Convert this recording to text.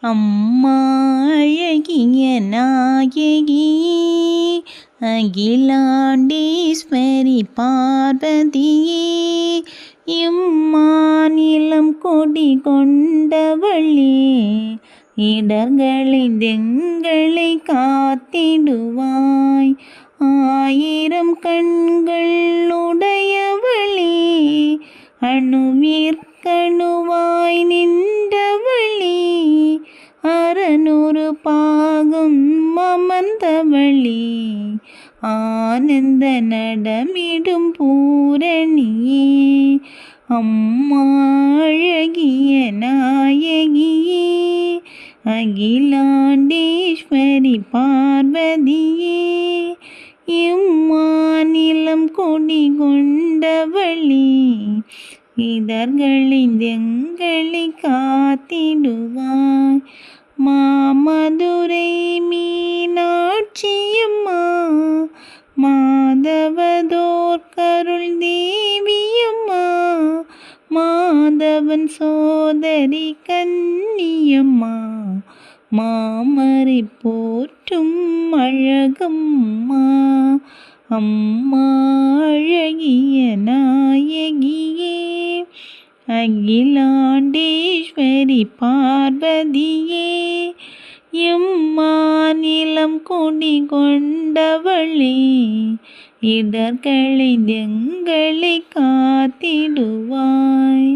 அம்மா அழகிய நாயகி அகிலாண்டீஸ்வரி பார்வதியே இம்மாநிலம் கொடி கொண்டவளே இடர்களைந்தெங்களை காத்திடுவாய் ஆயிரம் கண்கள் உடையவளே அணுவிற்கணுவாய் நின்றவளே அறநூறு பாகம் அமர்ந்தவளே ஆனந்த நடமிடும் பூரணியே அம்மா அழகிய நாயகியே அகிலாண்டீஸ்வரி பார்வதியே இம்மாநிலம் கொடி கொண்டவளே இதழ்களிந்தெங்களை காத்திடுவாய் மாமதுரை மீனாட்சியம்மா மாதவதோர் கருள் தேவியம்மா மாதவன் சோதரி கன்னியம்மா மாமரை போற்றும் அழகம்மா அம்மா அழகிய நாயகியே அகிலாண்டீஸ்வரி பார்வதியே எம்மாநிலம் கொடி கொண்டவளே இடர்களைந்தெங்களை காத்திடுவாய்.